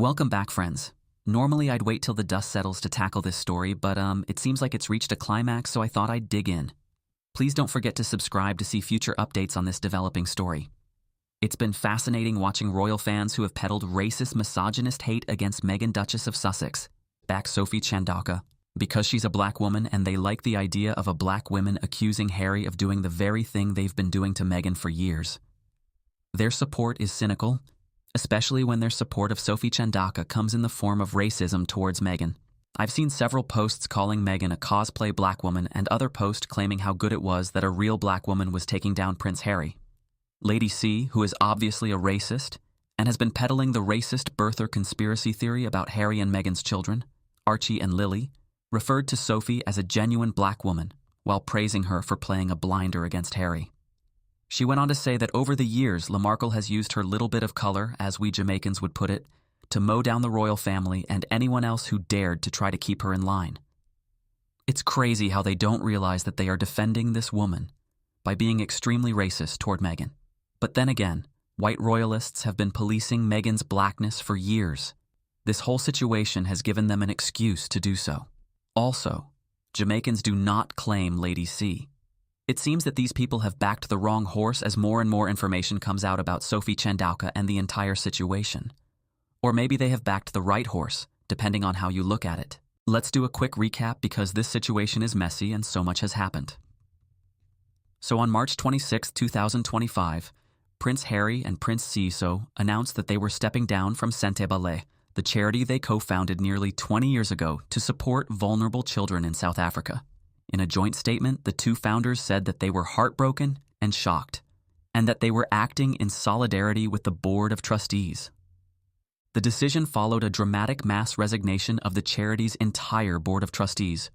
Welcome back, friends. Normally I'd wait till the dust settles to tackle this story, but it seems like it's reached a climax, so I thought I'd dig in. Please don't forget to subscribe to see future updates on this developing story. It's been fascinating watching royal fans who have peddled racist, misogynist hate against Meghan Duchess of Sussex, back Sophie Chandaka, because she's a black woman, and they like the idea of a black woman accusing Harry of doing the very thing they've been doing to Meghan for years. Their support is cynical, especially when their support of Sophie Chandaka comes in the form of racism towards Meghan. I've seen several posts calling Meghan a cosplay black woman and other posts claiming how good it was that a real black woman was taking down Prince Harry. Lady C, who is obviously a racist and has been peddling the racist birther conspiracy theory about Harry and Meghan's children, Archie and Lily, referred to Sophie as a genuine black woman while praising her for playing a blinder against Harry. She went on to say that over the years, Markle has used her little bit of color, as we Jamaicans would put it, to mow down the royal family and anyone else who dared to try to keep her in line. It's crazy how they don't realize that they are defending this woman by being extremely racist toward Meghan. But then again, white royalists have been policing Meghan's blackness for years. This whole situation has given them an excuse to do so. Also, Jamaicans do not claim Lady C. It seems that these people have backed the wrong horse as more and more information comes out about Sophie Chandaka and the entire situation. Or maybe they have backed the right horse, depending on how you look at it. Let's do a quick recap because this situation is messy and so much has happened. So on March 26, 2025, Prince Harry and Prince Ciso announced that they were stepping down from Sente Ballet, the charity they co-founded nearly 20 years ago to support vulnerable children in South Africa. In a joint statement, the two founders said that they were heartbroken and shocked, and that they were acting in solidarity with the Board of Trustees. The decision followed a dramatic mass resignation of the charity's entire Board of Trustees,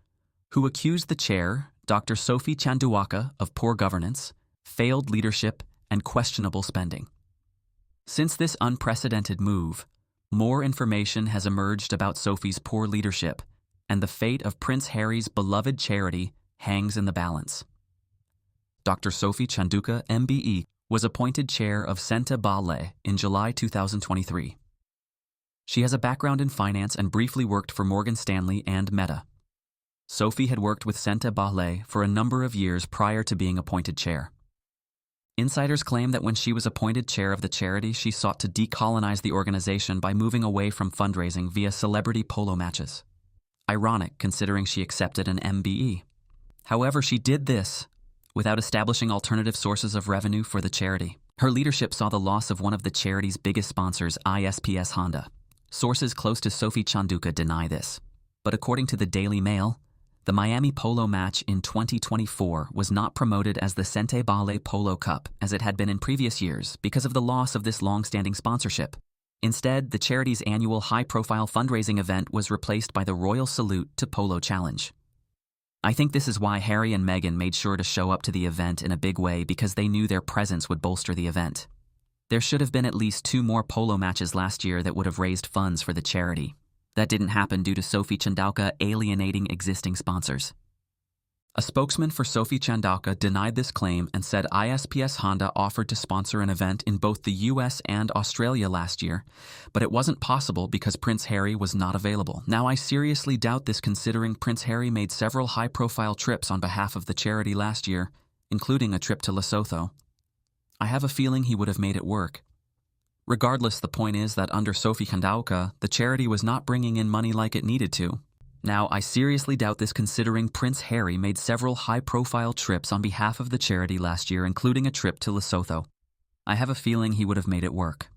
who accused the chair, Dr. Sophie Chandaka, of poor governance, failed leadership, and questionable spending. Since this unprecedented move, more information has emerged about Sophie's poor leadership, and the fate of Prince Harry's beloved charity hangs in the balance. Dr. Sophie Chandaka, MBE, was appointed chair of Sente Ballet in July 2023. She has a background in finance and briefly worked for Morgan Stanley and Meta. Sophie had worked with Sente Ballet for a number of years prior to being appointed chair. Insiders claim that when she was appointed chair of the charity, she sought to decolonize the organization by moving away from fundraising via celebrity polo matches. Ironic, considering she accepted an MBE. However, she did this without establishing alternative sources of revenue for the charity. Her leadership saw the loss of one of the charity's biggest sponsors, ISPS Honda. Sources close to Sophie Chandaka deny this. But according to the Daily Mail, the Miami polo match in 2024 was not promoted as the Sente Ballet Polo Cup as it had been in previous years because of the loss of this long-standing sponsorship. Instead, the charity's annual high-profile fundraising event was replaced by the Royal Salute to Polo Challenge. I think this is why Harry and Meghan made sure to show up to the event in a big way, because they knew their presence would bolster the event. There should have been at least 2 more polo matches last year that would have raised funds for the charity. That didn't happen due to Sophie Chandaka alienating existing sponsors. A spokesman for Sophie Chandaka denied this claim and said ISPS Honda offered to sponsor an event in both the US and Australia last year, but it wasn't possible because Prince Harry was not available. Now, I seriously doubt this, considering Prince Harry made several high-profile trips on behalf of the charity last year, including a trip to Lesotho. I have a feeling he would have made it work. Regardless, the point is that under Sophie Chandaka, the charity was not bringing in money like it needed to. Now, I seriously doubt this, considering Prince Harry made several high-profile trips on behalf of the charity last year, including a trip to Lesotho. I have a feeling he would have made it work.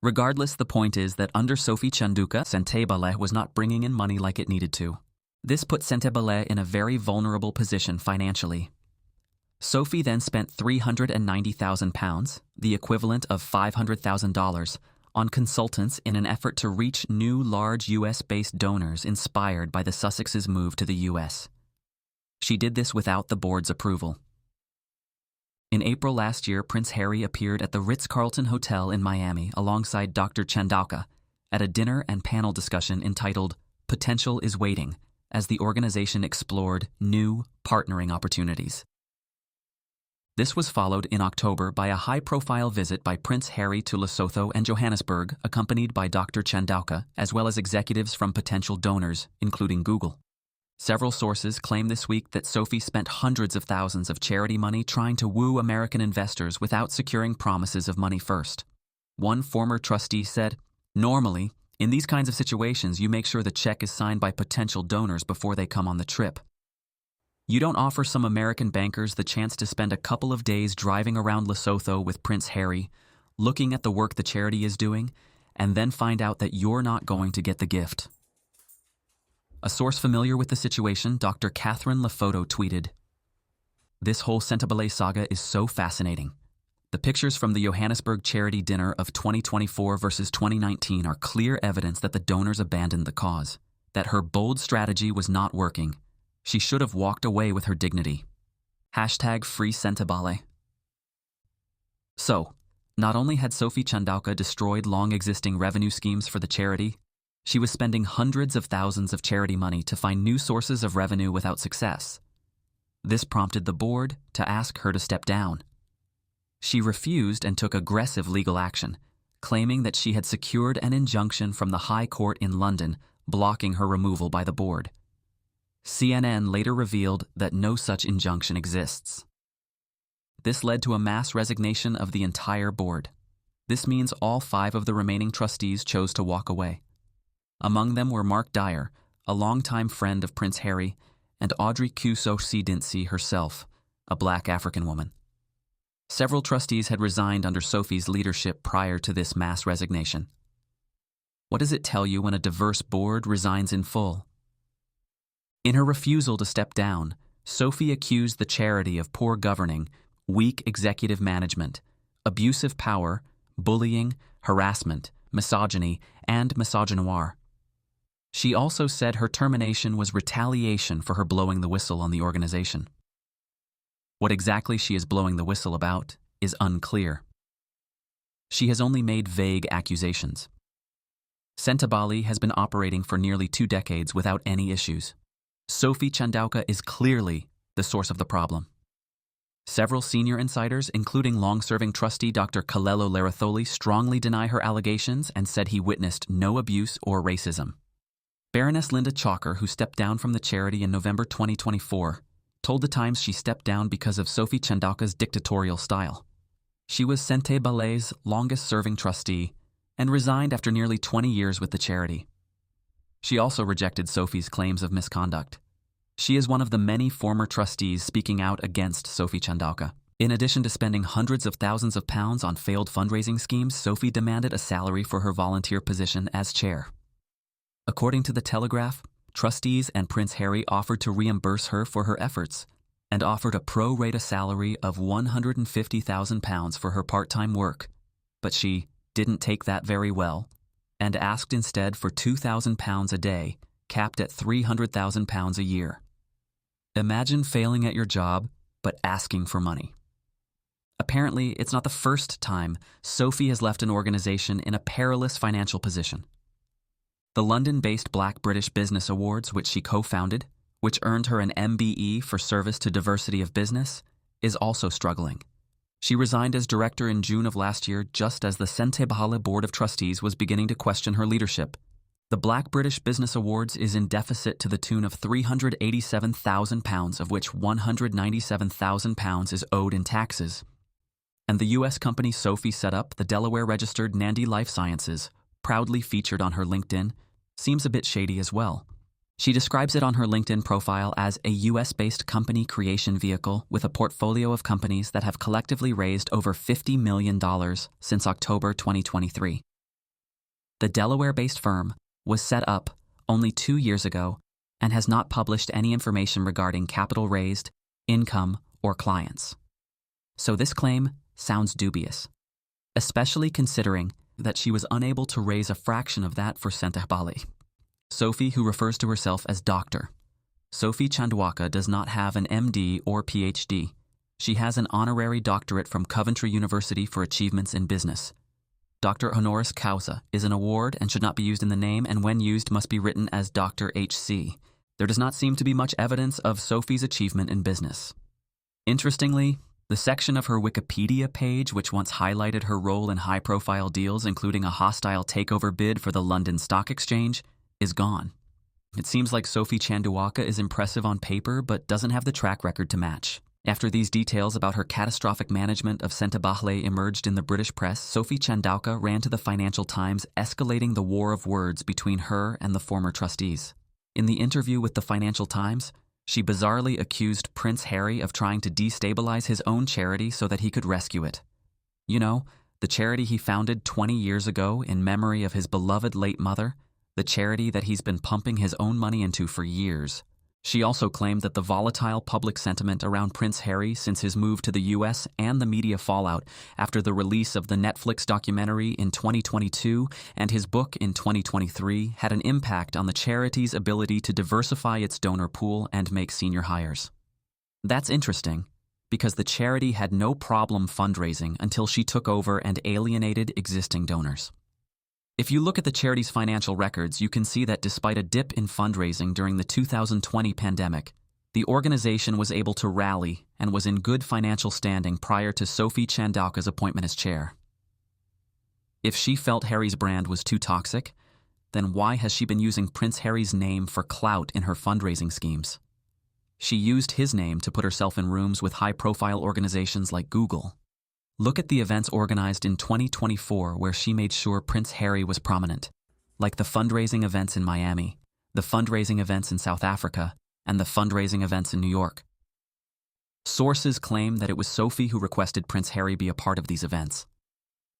Regardless, the point is that under Sophie Chandaka, Sente Ballet was not bringing in money like it needed to. This put Sente Ballet in a very vulnerable position financially. Sophie then spent £390,000, the equivalent of $500,000, on consultants in an effort to reach new large US-based donors inspired by the Sussex's move to the US. She did this without the board's approval. In April last year, Prince Harry appeared at the Ritz-Carlton Hotel in Miami alongside Dr. Chandaka at a dinner and panel discussion entitled "Potential is Waiting," as the organization explored new partnering opportunities. This was followed in October by a high-profile visit by Prince Harry to Lesotho and Johannesburg, accompanied by Dr. Chandaka, as well as executives from potential donors, including Google. Several sources claim this week that Sophie spent hundreds of thousands of charity money trying to woo American investors without securing promises of money first. One former trustee said, "Normally, in these kinds of situations, you make sure the check is signed by potential donors before they come on the trip. You don't offer some American bankers the chance to spend a couple of days driving around Lesotho with Prince Harry, looking at the work the charity is doing, and then find out that you're not going to get the gift." A source familiar with the situation, Dr. Catherine Lefoto, tweeted, "This whole Sentabale saga is so fascinating. The pictures from the Johannesburg charity dinner of 2024 versus 2019 are clear evidence that the donors abandoned the cause, that her bold strategy was not working. She should have walked away with her dignity. #FreeSentabale. So, not only had Sophie Chandaka destroyed long-existing revenue schemes for the charity, she was spending hundreds of thousands of charity money to find new sources of revenue without success. This prompted the board to ask her to step down. She refused and took aggressive legal action, claiming that she had secured an injunction from the High Court in London blocking her removal by the board. CNN later revealed that no such injunction exists. This led to a mass resignation of the entire board. This means all 5 of the remaining trustees chose to walk away. Among them were Mark Dyer, a longtime friend of Prince Harry, and Audrey Kuso-Sidintsi herself, a black African woman. Several trustees had resigned under Sophie's leadership prior to this mass resignation. What does it tell you when a diverse board resigns in full? In her refusal to step down, Sophie accused the charity of poor governing, weak executive management, abusive power, bullying, harassment, misogyny, and misogynoir. She also said her termination was retaliation for her blowing the whistle on the organization. What exactly she is blowing the whistle about is unclear. She has only made vague accusations. Sentabale has been operating for nearly 2 decades without any issues. Sophie Chandaka is clearly the source of the problem. Several senior insiders, including long-serving trustee Dr. Kalelo Leratholi, strongly deny her allegations and said he witnessed no abuse or racism. Baroness Linda Chalker, who stepped down from the charity in November 2024, told the Times she stepped down because of Sophie Chandaka's dictatorial style. She was Sentabale's longest-serving trustee and resigned after nearly 20 years with the charity. She also rejected Sophie's claims of misconduct. She is one of the many former trustees speaking out against Sophie Chandaka. In addition to spending hundreds of thousands of pounds on failed fundraising schemes, Sophie demanded a salary for her volunteer position as chair. According to The Telegraph, trustees and Prince Harry offered to reimburse her for her efforts and offered a pro rata salary of £150,000 for her part-time work, but she didn't take that very well and asked instead for £2,000 a day, capped at £300,000 a year. Imagine failing at your job, but asking for money. Apparently, it's not the first time Sophie has left an organization in a perilous financial position. The London-based Black British Business Awards, which she co-founded, which earned her an MBE for service to diversity of business, is also struggling. She resigned as director in June of last year, just as the Sentabale Board of Trustees was beginning to question her leadership. The Black British Business Awards is in deficit to the tune of £387,000, of which £197,000 is owed in taxes. And the U.S. company Sophie set up, the Delaware-registered Nandi Life Sciences, proudly featured on her LinkedIn, seems a bit shady as well. She describes it on her LinkedIn profile as a US-based company creation vehicle with a portfolio of companies that have collectively raised over $50 million since October 2023. The Delaware-based firm was set up only 2 years ago and has not published any information regarding capital raised, income, or clients. So this claim sounds dubious, especially considering that she was unable to raise a fraction of that for Sentabale. Sophie, who refers to herself as Dr. Sophie Chandaka, does not have an MD or PhD. She has an honorary doctorate from Coventry University for achievements in business. Dr. Honoris Causa is an award and should not be used in the name, and when used must be written as Dr. HC. There does not seem to be much evidence of Sophie's achievement in business. Interestingly, The section of her Wikipedia page which once highlighted her role in high-profile deals, including a hostile takeover bid for the London Stock Exchange, is gone. It seems like Sophie Chandaka is impressive on paper but doesn't have the track record to match. After these details about her catastrophic management of Centebahle emerged in the British press, Sophie Chandaka ran to the Financial Times, escalating the war of words between her and the former trustees. In the interview with the Financial Times, she bizarrely accused Prince Harry of trying to destabilize his own charity so that he could rescue it. You know, the charity he founded 20 years ago in memory of his beloved late mother, the charity that he's been pumping his own money into for years. She also claimed that the volatile public sentiment around Prince Harry since his move to the US and the media fallout after the release of the Netflix documentary in 2022 and his book in 2023 had an impact on the charity's ability to diversify its donor pool and make senior hires. That's interesting, because the charity had no problem fundraising until she took over and alienated existing donors. If you look at the charity's financial records, you can see that despite a dip in fundraising during the 2020 pandemic, the organization was able to rally and was in good financial standing prior to Sophie Chandaka's appointment as chair. If she felt Harry's brand was too toxic, then why has she been using Prince Harry's name for clout in her fundraising schemes? She used his name to put herself in rooms with high-profile organizations like Google. Look at the events organized in 2024 where she made sure Prince Harry was prominent, like the fundraising events in Miami, the fundraising events in South Africa, and the fundraising events in New York. Sources claim that it was Sophie who requested Prince Harry be a part of these events.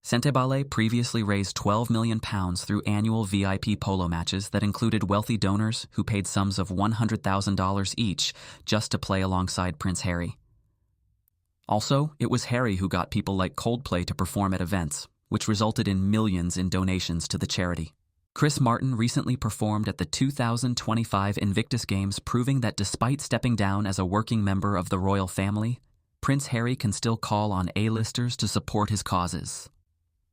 Centeballe previously raised £12 million through annual VIP polo matches that included wealthy donors who paid sums of $100,000 each just to play alongside Prince Harry. Also, it was Harry who got people like Coldplay to perform at events, which resulted in millions in donations to the charity. Chris Martin recently performed at the 2025 Invictus Games, proving that despite stepping down as a working member of the royal family, Prince Harry can still call on A-listers to support his causes.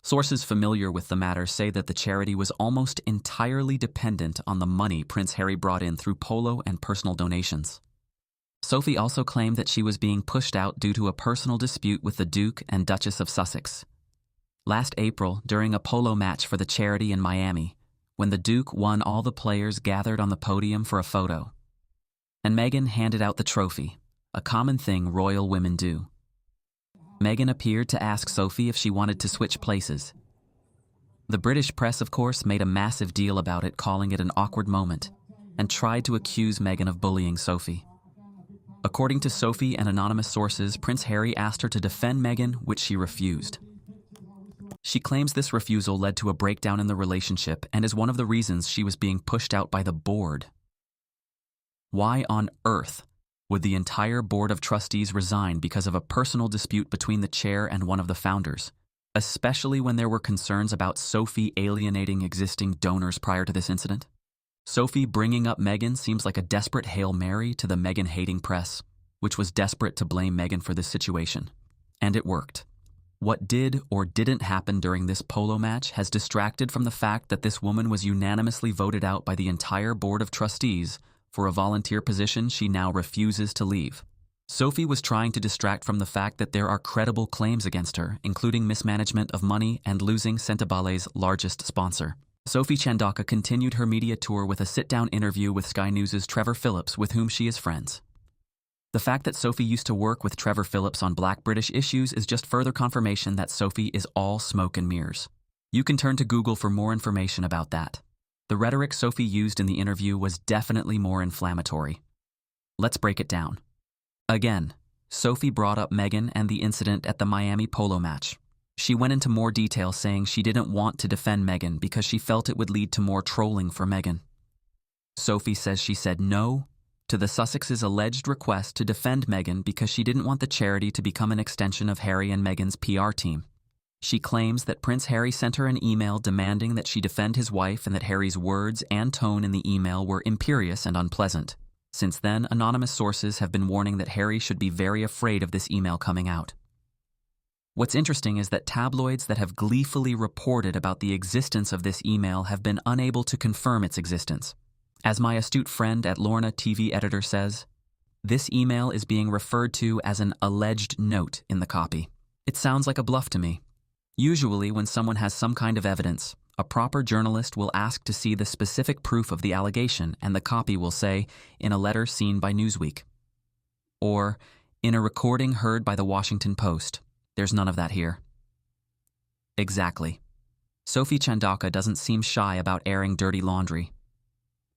Sources familiar with the matter say that the charity was almost entirely dependent on the money Prince Harry brought in through polo and personal donations. Sophie also claimed that she was being pushed out due to a personal dispute with the Duke and Duchess of Sussex. Last April, during a polo match for the charity in Miami, when the Duke won, all the players gathered on the podium for a photo. And Meghan handed out the trophy, a common thing royal women do. Meghan appeared to ask Sophie if she wanted to switch places. The British press, of course, made a massive deal about it, calling it an awkward moment, and tried to accuse Meghan of bullying Sophie. According to Sophie and anonymous sources, Prince Harry asked her to defend Meghan, which she refused. She claims this refusal led to a breakdown in the relationship and is one of the reasons she was being pushed out by the board. Why on earth would the entire board of trustees resign because of a personal dispute between the chair and one of the founders, especially when there were concerns about Sophie alienating existing donors prior to this incident? Sophie bringing up Meghan seems like a desperate Hail Mary to the Meghan-hating press, which was desperate to blame Meghan for this situation. And it worked. What did or didn't happen during this polo match has distracted from the fact that this woman was unanimously voted out by the entire board of trustees for a volunteer position she now refuses to leave. Sophie was trying to distract from the fact that there are credible claims against her, including mismanagement of money and losing Centeballe's largest sponsor. Sophie Chandaka continued her media tour with a sit-down interview with Sky News' Trevor Phillips, with whom she is friends. The fact that Sophie used to work with Trevor Phillips on Black British issues is just further confirmation that Sophie is all smoke and mirrors. You can turn to Google for more information about that. The rhetoric Sophie used in the interview was definitely more inflammatory. Let's break it down. Again, Sophie brought up Meghan and the incident at the Miami polo match. She went into more detail, saying she didn't want to defend Meghan because she felt it would lead to more trolling for Meghan. Sophie says she said no to the Sussex's alleged request to defend Meghan because she didn't want the charity to become an extension of Harry and Meghan's PR team. She claims that Prince Harry sent her an email demanding that she defend his wife and that Harry's words and tone in the email were imperious and unpleasant. Since then, anonymous sources have been warning that Harry should be very afraid of this email coming out. What's interesting is that tabloids that have gleefully reported about the existence of this email have been unable to confirm its existence. As my astute friend at Lorna TV editor says, This email is being referred to as an alleged note in the copy. It sounds like a bluff to me. Usually, when someone has some kind of evidence, a proper journalist will ask to see the specific proof of the allegation, and the copy will say, in a letter seen by Newsweek. Or, in a recording heard by the Washington Post. There's none of that here. Exactly. Sophie Chandaka doesn't seem shy about airing dirty laundry.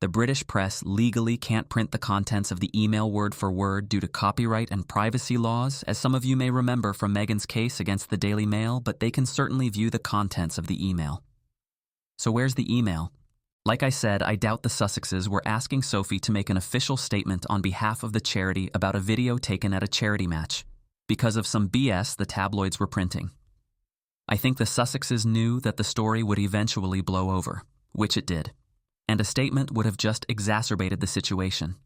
The British press legally can't print the contents of the email word for word due to copyright and privacy laws, as some of you may remember from Meghan's case against the Daily Mail, but they can certainly view the contents of the email. So where's the email? Like I said, I doubt the Sussexes were asking Sophie to make an official statement on behalf of the charity about a video taken at a charity match, because of some BS the tabloids were printing. I think the Sussexes knew that the story would eventually blow over, which it did, and a statement would have just exacerbated the situation.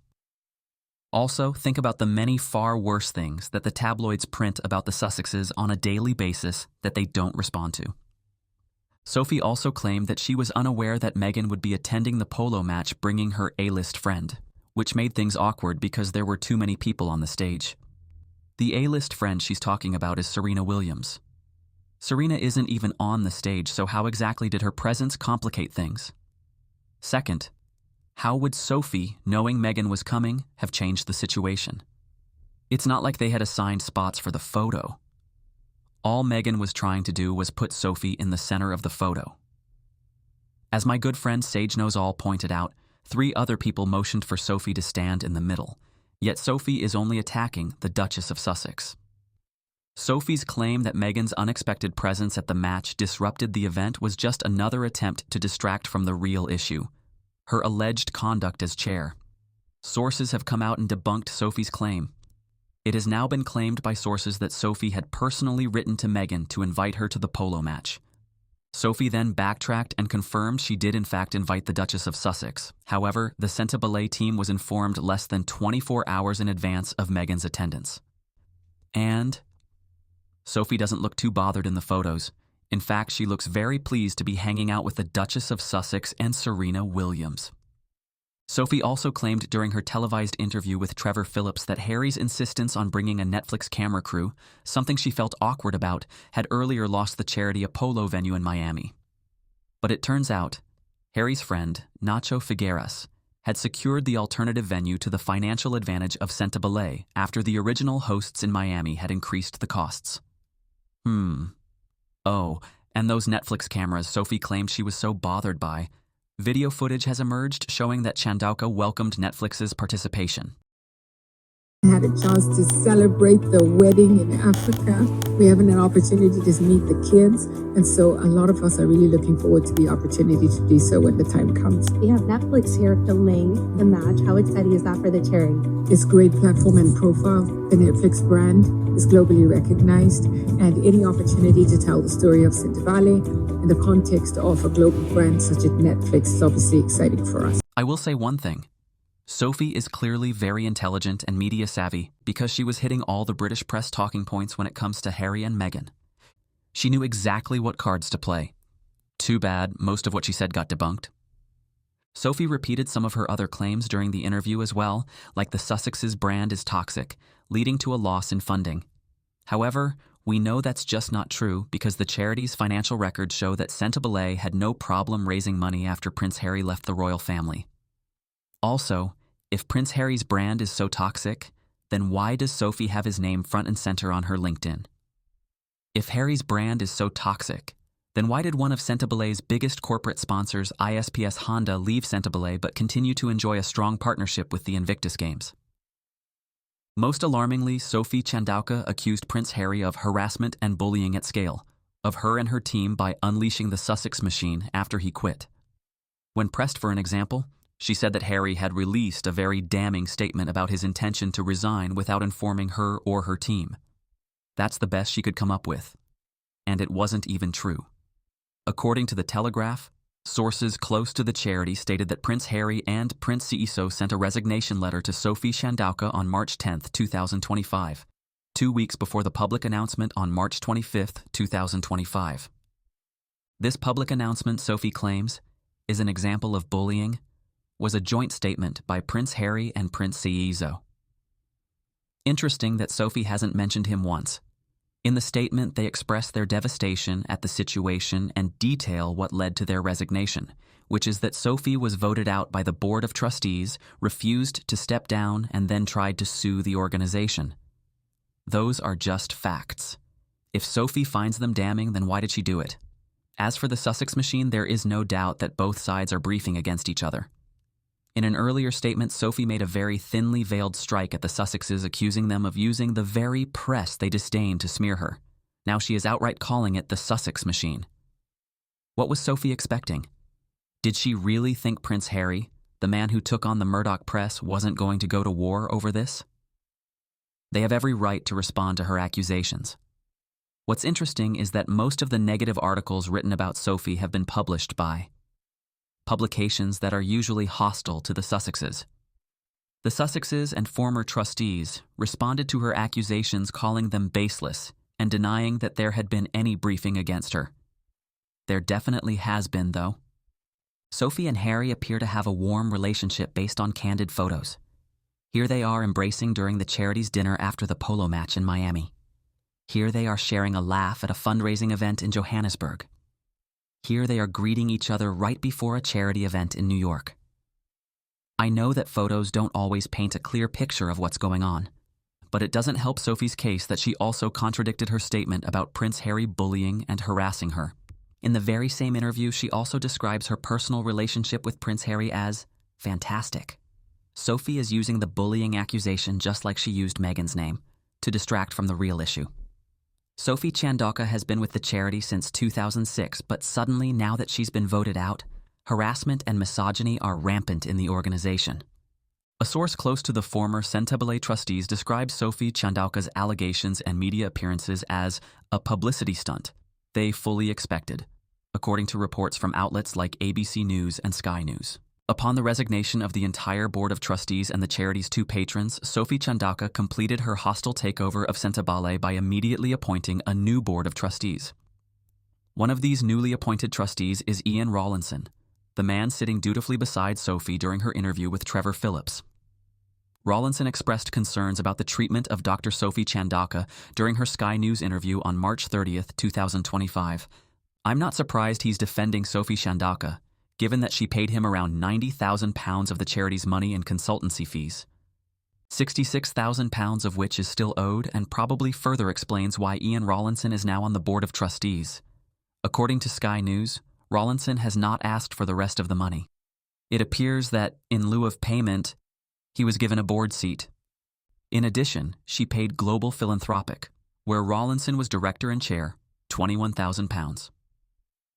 Also, think about the many far worse things that the tabloids print about the Sussexes on a daily basis that they don't respond to. Sophie also claimed that she was unaware that Meghan would be attending the polo match bringing her A-list friend, which made things awkward because there were too many people on the stage. The A-list friend she's talking about is Serena Williams. Serena isn't even on the stage, so how exactly did her presence complicate things? Second, how would Sophie, knowing Meghan was coming, have changed the situation? It's not like they had assigned spots for the photo. All Meghan was trying to do was put Sophie in the center of the photo. As my good friend Sage Knows All pointed out, 3 other people motioned for Sophie to stand in the middle, yet Sophie is only attacking the Duchess of Sussex. Sophie's claim that Meghan's unexpected presence at the match disrupted the event was just another attempt to distract from the real issue, her alleged conduct as chair. Sources have come out and debunked Sophie's claim. It has now been claimed by sources that Sophie had personally written to Meghan to invite her to the polo match. Sophie then backtracked and confirmed she did in fact invite the Duchess of Sussex. However, the Centre Ballet team was informed less than 24 hours in advance of Meghan's attendance. And Sophie doesn't look too bothered in the photos. In fact, she looks very pleased to be hanging out with the Duchess of Sussex and Serena Williams. Sophie also claimed during her televised interview with Trevor Phillips that Harry's insistence on bringing a Netflix camera crew, something she felt awkward about, had earlier lost the charity a polo venue in Miami. But it turns out, Harry's friend, Nacho Figueras, had secured the alternative venue to the financial advantage of Centre Ballet after the original hosts in Miami had increased the costs. Oh, and those Netflix cameras Sophie claimed she was so bothered by. Video footage has emerged showing that Chandaka welcomed Netflix's participation. I had a chance to celebrate the wedding in Africa. We're having an opportunity to just meet the kids. And so a lot of us are really looking forward to the opportunity to do so when the time comes. We have Netflix here filming the match. How exciting is that for the charity? It's great platform and profile. The Netflix brand is globally recognized. And any opportunity to tell the story of Centre Ballet in the context of a global brand such as Netflix is obviously exciting for us. I will say one thing. Sophie is clearly very intelligent and media savvy because she was hitting all the British press talking points when it comes to Harry and Meghan. She knew exactly what cards to play. Too bad most of what she said got debunked. Sophie repeated some of her other claims during the interview as well, like the Sussex's brand is toxic, leading to a loss in funding. However, we know that's just not true because the charity's financial records show that Centre Ballet had no problem raising money after Prince Harry left the royal family. Also, if Prince Harry's brand is so toxic, then why does Sophie have his name front and center on her LinkedIn? If Harry's brand is so toxic, then why did one of Centre Ballet's biggest corporate sponsors, ISPS Honda, leave Centre Ballet but continue to enjoy a strong partnership with the Invictus Games? Most alarmingly, Sophie Chandaka accused Prince Harry of harassment and bullying at scale, of her and her team by unleashing the Sussex Machine after he quit. When pressed for an example, she said that Harry had released a very damning statement about his intention to resign without informing her or her team. That's the best she could come up with. And it wasn't even true. According to The Telegraph, sources close to the charity stated that Prince Harry and Prince Seiso sent a resignation letter to Sophie Chandaka on March 10, 2025, 2 weeks before the public announcement on March 25, 2025. This public announcement, Sophie claims, is an example of bullying, was a joint statement by Prince Harry and Prince Seiso. Interesting that Sophie hasn't mentioned him once. In the statement, they express their devastation at the situation and detail what led to their resignation, which is that Sophie was voted out by the Board of Trustees, refused to step down, and then tried to sue the organization. Those are just facts. If Sophie finds them damning, then why did she do it? As for the Sussex Machine, there is no doubt that both sides are briefing against each other. In an earlier statement, Sophie made a very thinly veiled strike at the Sussexes, accusing them of using the very press they disdain to smear her. Now she is outright calling it the Sussex Machine. What was Sophie expecting? Did she really think Prince Harry, the man who took on the Murdoch press, wasn't going to go to war over this? They have every right to respond to her accusations. What's interesting is that most of the negative articles written about Sophie have been published by publications that are usually hostile to the Sussexes. The Sussexes and former trustees responded to her accusations, calling them baseless and denying that there had been any briefing against her. There definitely has been, though. Sophie and Harry appear to have a warm relationship based on candid photos. Here they are embracing during the charities dinner after the polo match in Miami. Here they are sharing a laugh at a fundraising event in Johannesburg. Here they are greeting each other right before a charity event in New York. I know that photos don't always paint a clear picture of what's going on, but it doesn't help Sophie's case that she also contradicted her statement about Prince Harry bullying and harassing her. In the very same interview, she also describes her personal relationship with Prince Harry as fantastic. Sophie is using the bullying accusation just like she used Meghan's name, to distract from the real issue. Sophie Chandaka has been with the charity since 2006, but suddenly, now that she's been voted out, harassment and misogyny are rampant in the organization. A source close to the former Centebale trustees describes Sophie Chandaka's allegations and media appearances as a publicity stunt they fully expected, according to reports from outlets like ABC News and Sky News. Upon the resignation of the entire Board of Trustees and the charity's two patrons, Sophie Chandaka completed her hostile takeover of Centebale by immediately appointing a new Board of Trustees. One of these newly appointed trustees is Ian Rollinsson, the man sitting dutifully beside Sophie during her interview with Trevor Phillips. Rollinsson expressed concerns about the treatment of Dr. Sophie Chandaka during her Sky News interview on March 30th, 2025. I'm not surprised he's defending Sophie Chandaka, given that she paid him around £90,000 of the charity's money in consultancy fees, £66,000 of which is still owed, and probably further explains why Ian Rollinsson is now on the Board of Trustees. According to Sky News, Rollinsson has not asked for the rest of the money. It appears that, in lieu of payment, he was given a board seat. In addition, she paid Global Philanthropic, where Rollinsson was director and chair, £21,000.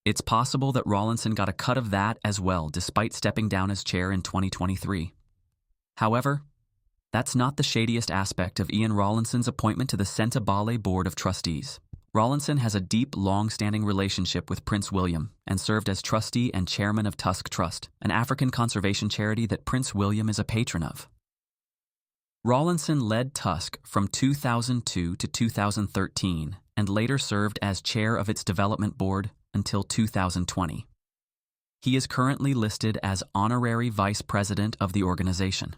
It's possible that Rollinsson got a cut of that as well, despite stepping down as chair in 2023. However, that's not the shadiest aspect of Ian Rollinsson's appointment to the Centebale Board of Trustees. Rollinsson has a deep, long-standing relationship with Prince William and served as trustee and chairman of Tusk Trust, an African conservation charity that Prince William is a patron of. Rollinsson led Tusk from 2002 to 2013 and later served as chair of its development board until 2020. He is currently listed as honorary vice president of the organization.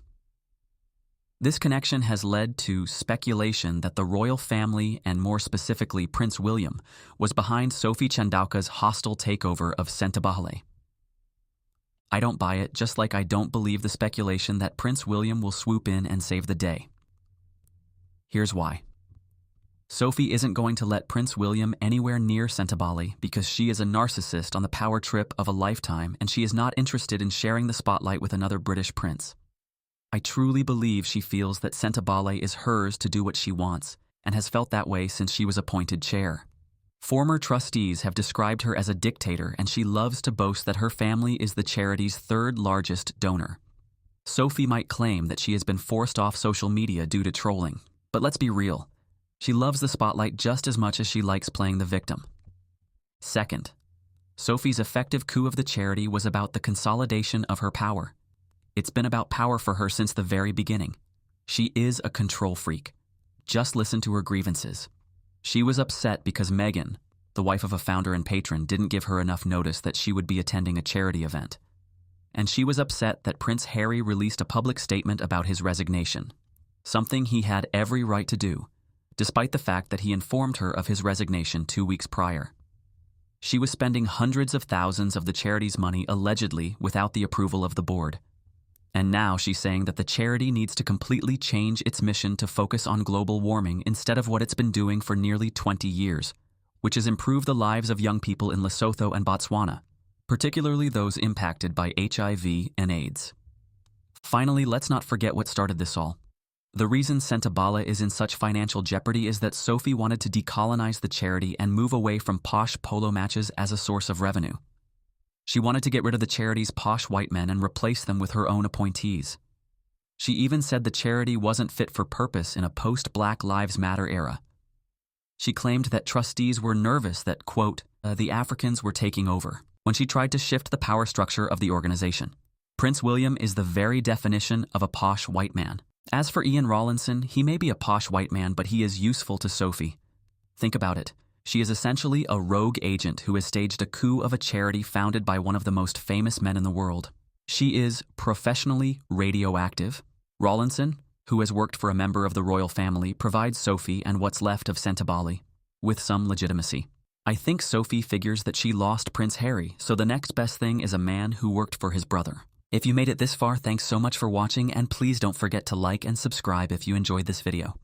This connection has led to speculation that the royal family, and more specifically Prince William, was behind Sophie Chandaka's hostile takeover of Centebale. I don't buy it, just like I don't believe the speculation that Prince William will swoop in and save the day. Here's why. Sophie isn't going to let Prince William anywhere near Centebale because she is a narcissist on the power trip of a lifetime, and she is not interested in sharing the spotlight with another British prince. I truly believe she feels that Centebale is hers to do what she wants, and has felt that way since she was appointed chair. Former trustees have described her as a dictator, and she loves to boast that her family is the charity's third largest donor. Sophie might claim that she has been forced off social media due to trolling, but let's be real. She loves the spotlight just as much as she likes playing the victim. Second, Sophie's effective coup of the charity was about the consolidation of her power. It's been about power for her since the very beginning. She is a control freak. Just listen to her grievances. She was upset because Meghan, the wife of a founder and patron, didn't give her enough notice that she would be attending a charity event. And she was upset that Prince Harry released a public statement about his resignation. something he had every right to do, despite the fact that he informed her of his resignation 2 weeks prior. She was spending hundreds of thousands of the charity's money allegedly without the approval of the board. And now she's saying that the charity needs to completely change its mission to focus on global warming instead of what it's been doing for nearly 20 years, which is improve the lives of young people in Lesotho and Botswana, particularly those impacted by HIV and AIDS. Finally, let's not forget what started this all. The reason Sentabala is in such financial jeopardy is that Sophie wanted to decolonize the charity and move away from posh polo matches as a source of revenue. She wanted to get rid of the charity's posh white men and replace them with her own appointees. She even said the charity wasn't fit for purpose in a post-Black Lives Matter era. She claimed that trustees were nervous that, quote, the Africans were taking over, when she tried to shift the power structure of the organization. Prince William is the very definition of a posh white man. As for Ian Rollinsson, he may be a posh white man, but he is useful to Sophie. Think about it. She is essentially a rogue agent who has staged a coup of a charity founded by one of the most famous men in the world. She is professionally radioactive. Rollinsson, who has worked for a member of the royal family, provides Sophie and what's left of Sentabali with some legitimacy. I think Sophie figures that she lost Prince Harry, so the next best thing is a man who worked for his brother. If you made it this far, thanks so much for watching, and please don't forget to like and subscribe if you enjoyed this video.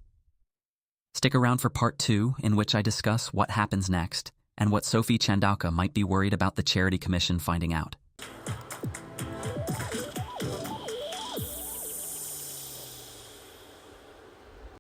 Stick around for part 2, in which I discuss what happens next and what Sophie Chandaka might be worried about the Charity Commission finding out.